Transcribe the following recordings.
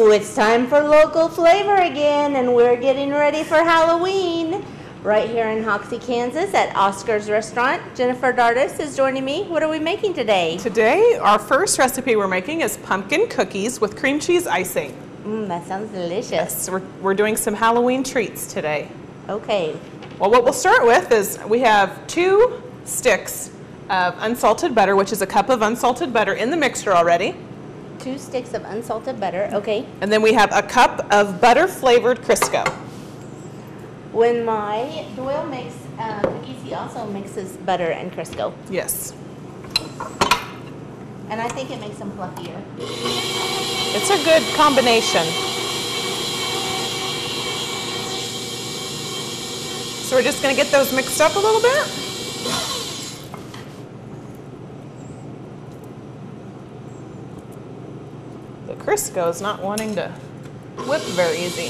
Ooh, it's time for local flavor again, and we're getting ready for Halloween. Right here in Hoxie, Kansas at Oscar's Restaurant. Jennifer Dardis is joining me. What are we making today? Today, our first recipe we're making is pumpkin cookies with cream cheese icing. That sounds delicious. Yes, we're doing some Halloween treats today. Okay. Well, what we'll start with is we have 2 sticks of unsalted butter, which is a cup of unsalted butter in the mixture already. 2 sticks of unsalted butter, okay. And then we have a cup of butter-flavored Crisco. When my Doyle makes cookies, he also mixes butter and Crisco. Yes. And I think it makes them fluffier. It's a good combination. So we're just going to get those mixed up a little bit. The Crisco is not wanting to whip very easy.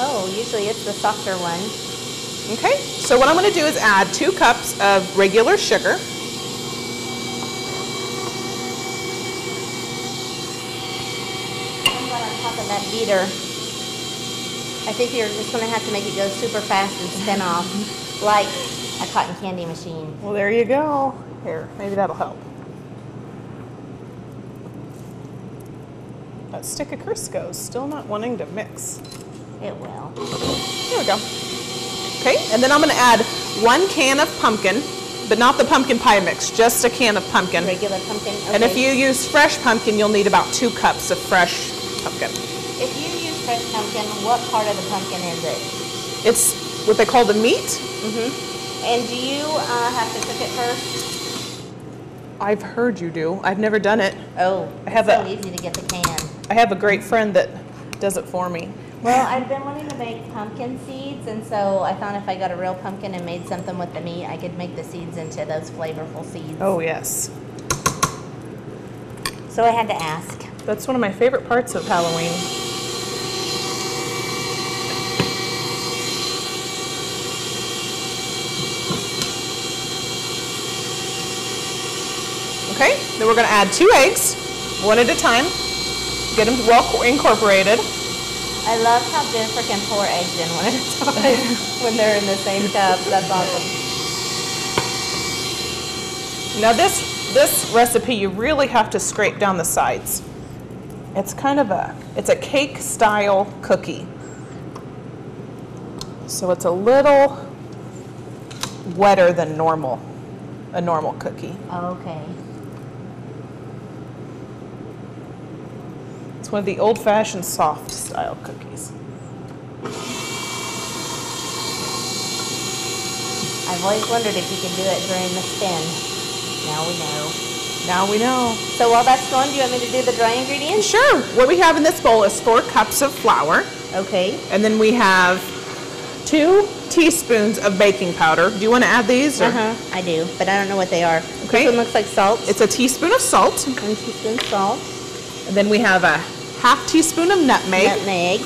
Oh, usually it's the softer one. Okay, so what I'm going to do is add 2 cups of regular sugar. I'm going on top of that beater. I think you're just going to have to make it go super fast and spin off like a cotton candy machine. Well, there you go. Here, maybe that'll help. That stick of Crisco is still not wanting to mix. It will. There we go. Okay, and then I'm going to add 1 can of pumpkin, but not the pumpkin pie mix, just a can of pumpkin. Regular pumpkin, okay. And if you use fresh pumpkin, you'll need about 2 cups of fresh pumpkin. If you use fresh pumpkin, what part of the pumpkin is it? It's what they call the meat. Mm-hmm. And do you have to cook it first? I've heard you do. I've never done it. Oh, it's so easy to get the can. I have a great friend that does it for me. Well, I've been wanting to make pumpkin seeds, and so I thought if I got a real pumpkin and made something with the meat, I could make the seeds into those flavorful seeds. Oh, yes. So I had to ask. That's one of my favorite parts of Halloween. Okay, then we're going to add 2 eggs, 1 at a time. Get them well incorporated. I love how Jennifer can pour eggs in one at a time when they're in the same cup. That's awesome. Now this recipe, you really have to scrape down the sides. It's kind of it's a cake style cookie. So it's a little wetter than a normal cookie. Okay. It's one of the old-fashioned soft style cookies. I've always wondered if you could do it during the spin. Now we know. Now we know. So while that's going, do you want me to do the dry ingredients? Sure. What we have in this bowl is 4 cups of flour. Okay. And then we have 2 teaspoons of baking powder. Do you want to add these? I do, but I don't know what they are. Okay. This one looks like salt. It's a teaspoon of salt. 1 teaspoon salt. And then we have a ½ teaspoon of nutmeg. Nutmeg.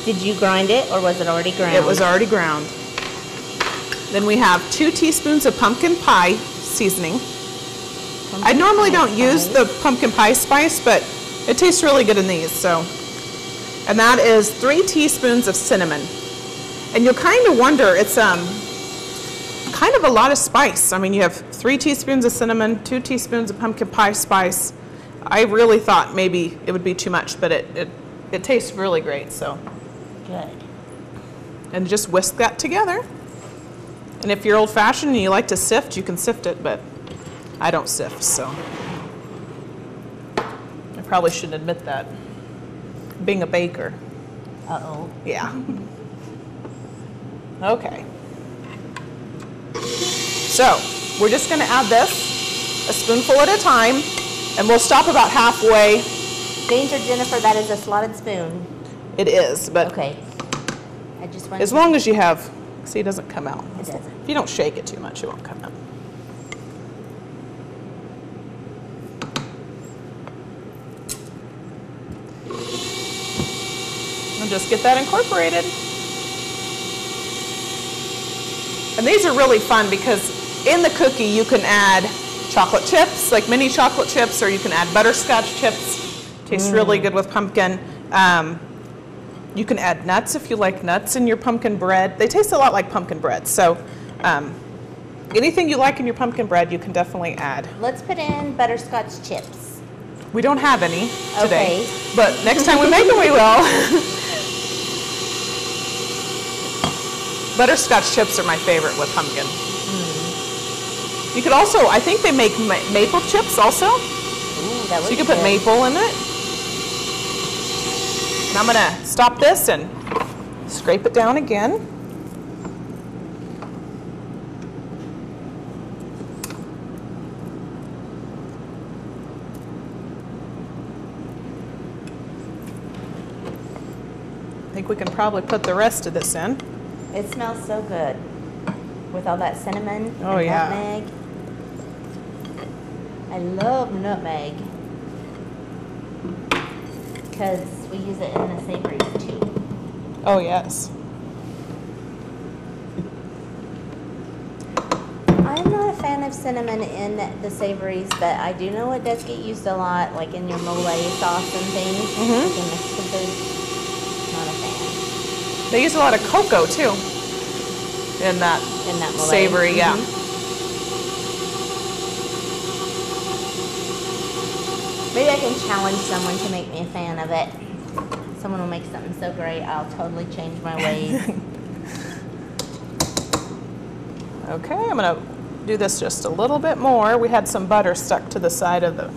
Did you grind it, or was it already ground? It was already ground. Then we have 2 teaspoons of pumpkin pie seasoning. I normally don't use the pumpkin pie spice, but it tastes really good in these. So, and that is 3 teaspoons of cinnamon. And you'll kind of wonder, it's kind of a lot of spice. I mean, you have 3 teaspoons of cinnamon, 2 teaspoons of pumpkin pie spice. I really thought maybe it would be too much, but it tastes really great. So, good. And just whisk that together. And if you're old-fashioned and you like to sift, you can sift it, but I don't sift, so I probably shouldn't admit that. Being a baker. Uh-oh. Yeah. Okay. So, we're just going to add this a spoonful at a time, and we'll stop about halfway. Danger, Jennifer, that is a slotted spoon. It is, but okay. I just want as long as you have, see, it doesn't come out. It doesn't. If you don't shake it too much, it won't come out. And just get that incorporated. And these are really fun because in the cookie you can add chocolate chips, like mini chocolate chips, or you can add butterscotch chips. Tastes really good with pumpkin. You can add nuts if you like nuts in your pumpkin bread. They taste a lot like pumpkin bread, so anything you like in your pumpkin bread, you can definitely add. Let's put in butterscotch chips. We don't have any today, Okay. but next time we make them, we will. Butterscotch chips are my favorite with pumpkin. You could also, I think they make maple chips also. Ooh, that So you can put maple in it. And I'm gonna stop this and scrape it down again. I think we can probably put the rest of this in. It smells so good with all that cinnamon Oh, and yeah. nutmeg. I love nutmeg because we use it in the savories too. Oh, yes. I'm not a fan of cinnamon in the savories, but I do know it does get used a lot, like in your mole sauce and things. Like in Mexican food. Not a fan. They use a lot of cocoa too in that Mole. savory, yeah. Maybe I can challenge someone to make me a fan of it. Someone will make something so great, I'll totally change my ways. Okay, I'm gonna do this just a little bit more. We had some butter stuck to the side of the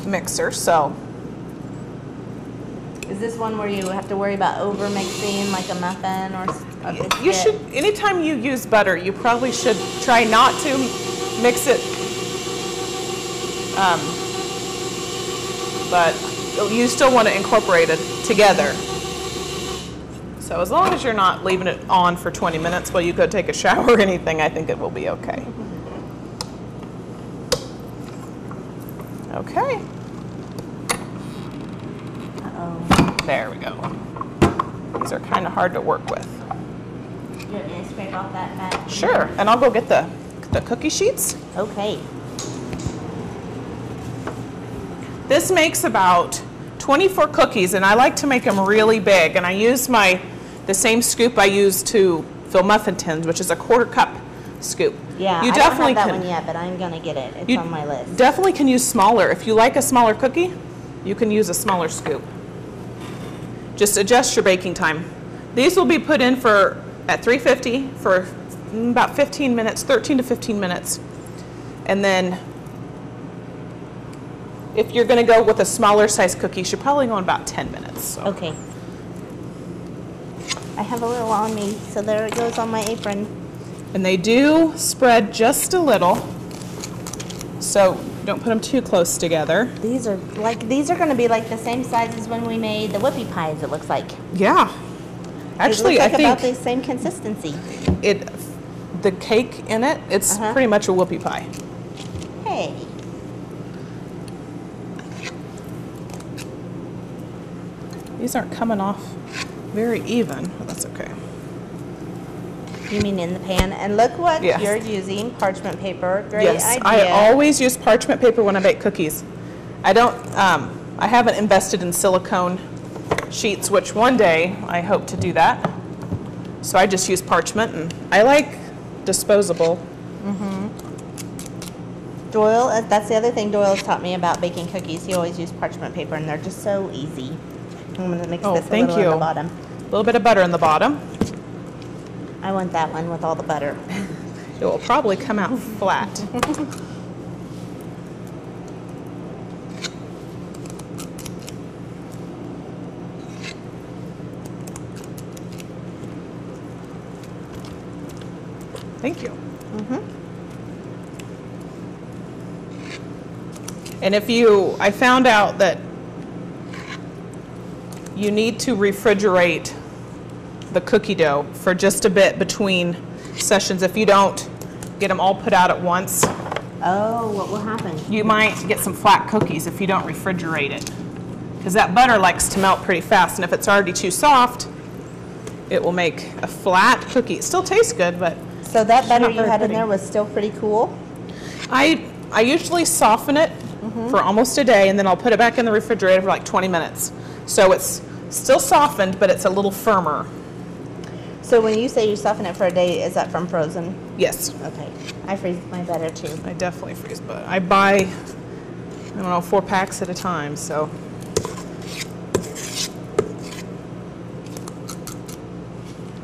mixer, so. Is this one where you have to worry about over mixing like a muffin or a biscuit? You should, anytime you use butter, you probably should try not to mix it, but you still want to incorporate it together. So as long as you're not leaving it on for 20 minutes while you go take a shower or anything, I think it will be okay. Okay. There we go. These are kind of hard to work with. You want me to scrape off that fat? Sure, and I'll go get the cookie sheets. Okay. This makes about 24 cookies, and I like to make them really big. And I use the same scoop I use to fill muffin tins, which is a 1/4 cup scoop. Yeah, you I definitely don't have that one yet, but I'm gonna get it. It's on my list. Definitely can use smaller. If you like a smaller cookie, you can use a smaller scoop. Just adjust your baking time. These will be put in at 350 for about 15 minutes, 13 to 15 minutes. And then if you're going to go with a smaller size cookie, you should probably go in about 10 minutes. So. Okay. I have a little on me, so there it goes on my apron. And they do spread just a little, so don't put them too close together. These are going to be like the same size as when we made the whoopie pies, it looks like. Yeah. Actually, it looks like I think about the same consistency. the cake in it, it's pretty much a whoopie pie. Hey. These aren't coming off very even, but that's okay. You mean in the pan? And look what Yes. you're using, parchment paper. Great Yes, idea. I always use parchment paper when I bake cookies. I haven't invested in silicone sheets, which one day I hope to do that. So I just use parchment, and I like disposable. Doyle, that's the other thing Doyle's taught me about baking cookies. He always used parchment paper, and they're just so easy. I'm going to mix this a little at the bottom. A little bit of butter in the bottom. I want that one with all the butter. It will probably come out flat. Thank you. And I found out that you need to refrigerate the cookie dough for just a bit between sessions. If you don't get them all put out at once, Oh, what will happen? you might get some flat cookies if you don't refrigerate it. Because that butter likes to melt pretty fast, and if it's already too soft, it will make a flat cookie. It still tastes good, but So that butter not you very had in pretty. there was still pretty cool? I usually soften it for almost a day, and then I'll put it back in the refrigerator for like 20 minutes. So it's Still softened, but it's a little firmer. So when you say you soften it for a day, is that from frozen? Yes. Okay. I freeze my butter too. I definitely freeze butter. I buy, I don't know, 4 packs at a time, so.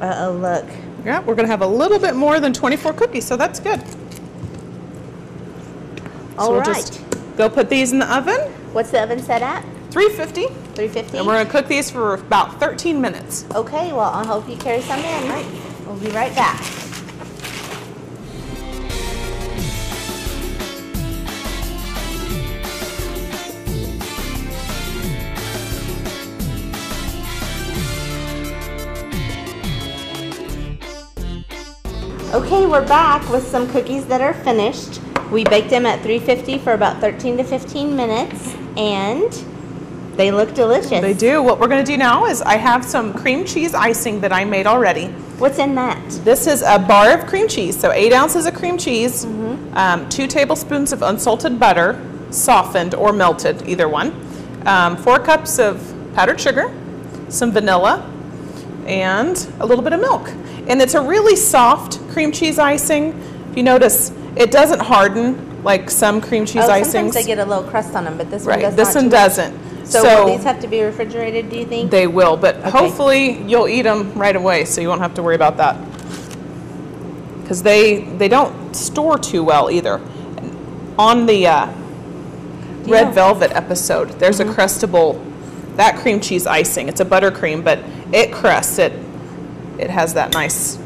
Uh-oh, look. Yeah, we're gonna have a little bit more than 24 cookies, so that's good. All so we'll right. just go put these in the oven. What's the oven set at? 350. 350? And we're gonna cook these for about 13 minutes. Okay, well, I hope you carry some in. Right. We'll be right back. Okay, we're back with some cookies that are finished. We baked them at 350 for about 13 to 15 minutes, and they look delicious. They do. What we're going to do now is I have some cream cheese icing that I made already. What's in that? This is a bar of cream cheese, so 8 ounces of cream cheese, 2 tablespoons of unsalted butter, softened or melted, either one, 4 cups of powdered sugar, some vanilla, and a little bit of milk. And it's a really soft cream cheese icing. If you notice, it doesn't harden like some cream cheese icings. Sometimes they get a little crust on them, but this one does not. This one doesn't. So will these have to be refrigerated, do you think? They will, but hopefully you'll eat them right away, so you won't have to worry about that. Because they don't store too well either. On the Red Velvet episode, there's a crustable, that cream cheese icing. It's a buttercream, but it crusts it. It has that nice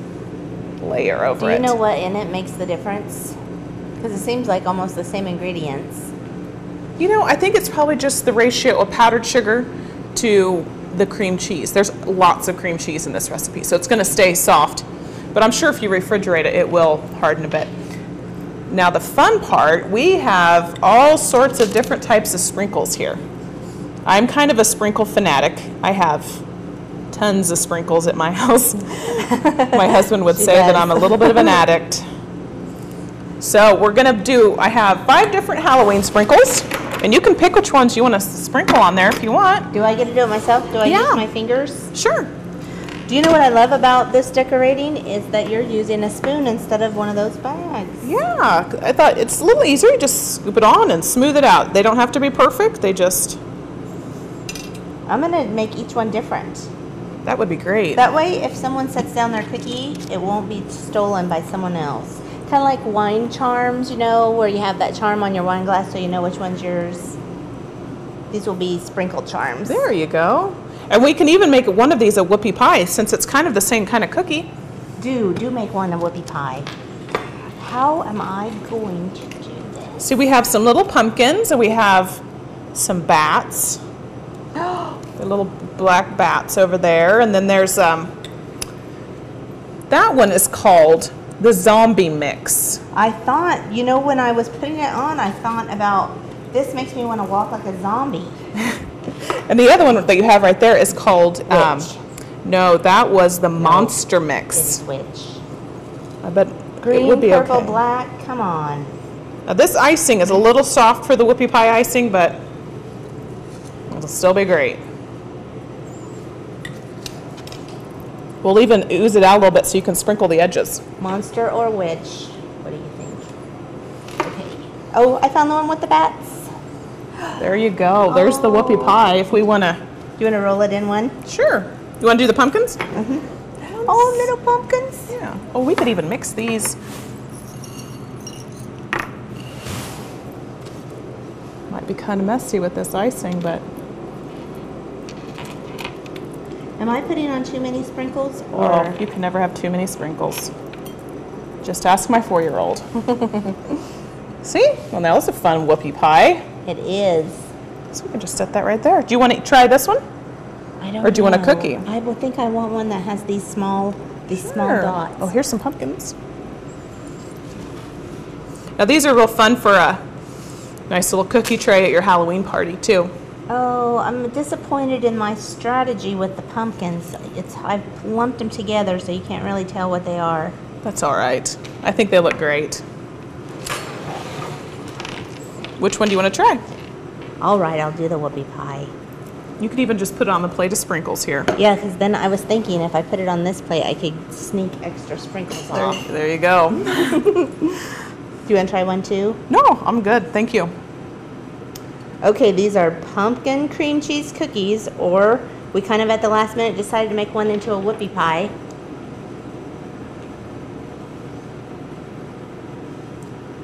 layer over it. Do you know what in it makes the difference? Because it seems like almost the same ingredients. You know, I think it's probably just the ratio of powdered sugar to the cream cheese. There's lots of cream cheese in this recipe, so it's going to stay soft. But I'm sure if you refrigerate it, it will harden a bit. Now the fun part, we have all sorts of different types of sprinkles here. I'm kind of a sprinkle fanatic. I have tons of sprinkles at my house. My husband would say that I'm a little bit of an addict. So we're gonna do, I have 5 different Halloween sprinkles, and you can pick which ones you want to sprinkle on there if you want. Do I get to do it myself? Do I use my fingers? Sure. Do you know what I love about this decorating is that you're using a spoon instead of one of those bags. Yeah, I thought it's a little easier. You just scoop it on and smooth it out. They don't have to be perfect. They just... I'm gonna make each one different. That would be great. That way, if someone sets down their cookie, it won't be stolen by someone else. Kind of like wine charms, you know, where you have that charm on your wine glass so you know which one's yours. These will be sprinkle charms. There you go. And we can even make one of these a whoopie pie since it's kind of the same kind of cookie. Do make one a whoopie pie. How am I going to do this? See, we have some little pumpkins and we have some bats. The little black bats over there. And then there's, that one is called the zombie mix. I thought, you know, when I was putting it on, I thought about, this makes me want to walk like a zombie. And the other one that you have right there is called, Witch. No, that was the monster mix. It is witch. I bet Green, it would be purple, okay. black, come on. Now this icing is a little soft for the whoopie pie icing, but it'll still be great. We'll even ooze it out a little bit so you can sprinkle the edges. Monster or witch? What do you think? Okay. Oh, I found the one with the bats. There you go. There's the whoopie pie if we want to. Do you want to roll it in one? Sure. You want to do the pumpkins? Mm-hmm. Oh, little pumpkins. Yeah. Oh, we could even mix these. Might be kind of messy with this icing, but... Am I putting on too many sprinkles? Or Oh, you can never have too many sprinkles. Just ask my 4-year-old. See? Well, that was a fun whoopie pie. It is. So we can just set that right there. Do you want to try this one? I don't Or do you want a know. cookie? I would think I want one that has these small Sure. dots. Oh, here's some pumpkins. Now these are real fun for a nice little cookie tray at your Halloween party too. Oh, I'm disappointed in my strategy with the pumpkins. I've lumped them together so you can't really tell what they are. That's all right. I think they look great. Which one do you want to try? All right, I'll do the whoopie pie. You could even just put it on the plate of sprinkles here. Yeah, because then I was thinking if I put it on this plate, I could sneak extra sprinkles off. There you go. Do you want to try one too? No, I'm good. Thank you. Okay, these are pumpkin cream cheese cookies, or we kind of at the last minute decided to make one into a whoopie pie.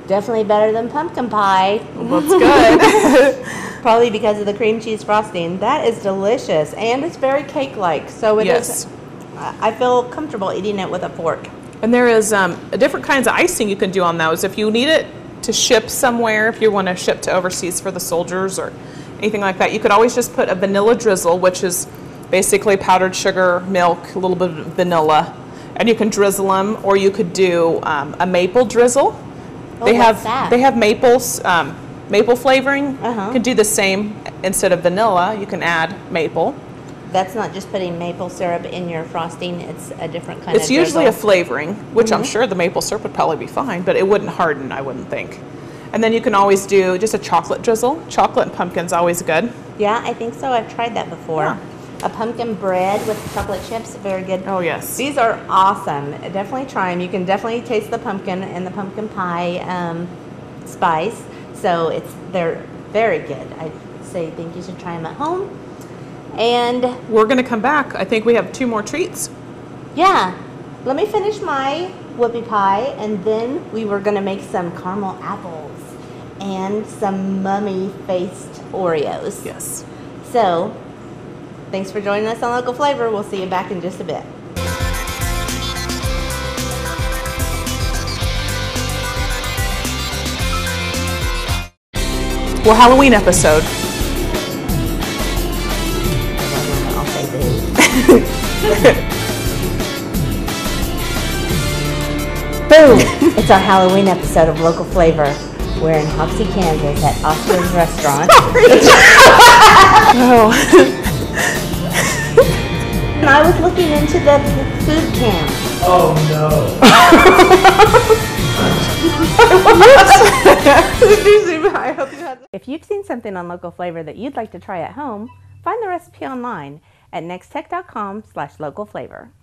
Definitely better than pumpkin pie. Well, that's good. Probably because of the cream cheese frosting. That is delicious, and it's very cake-like, so it is. I feel comfortable eating it with a fork. And there is different kinds of icing you can do on those. If you need it to ship somewhere, if you want to ship to overseas for the soldiers or anything like that, you could always just put a vanilla drizzle, which is basically powdered sugar, milk, a little bit of vanilla, and you can drizzle them, or you could do a maple drizzle. Oh, they what's that? have maples, maple flavoring. Uh-huh. You can do the same. Instead of vanilla, you can add maple. That's not just putting maple syrup in your frosting, it's a different kind of It's usually a drizzle. flavoring, which I'm sure the maple syrup would probably be fine, but it wouldn't harden, I wouldn't think. And then you can always do just a chocolate drizzle. Chocolate and pumpkin's always good. Yeah, I think so. I've tried that before. Yeah. A pumpkin bread with chocolate chips, very good. Oh, yes. These are awesome. Definitely try them. You can definitely taste the pumpkin and the pumpkin pie spice. So they're very good. I say think you should try them at home. And We're going to come back. I think we have 2 more treats. yeah, let me finish my whoopie pie, and then we were going to make some caramel apples and some mummy-faced Oreos. Yes. So, thanks for joining us on Local Flavor. We'll see you back in just a bit. Well, Halloween episode. I'll say boo. Boom! It's our Halloween episode of Local Flavor. We're in Hoxie, Kansas at Oscar's Restaurant. Oh. And I was looking into the food camp. Oh no. If you've seen something on Local Flavor that you'd like to try at home, find the recipe online at nextech.com/localflavor.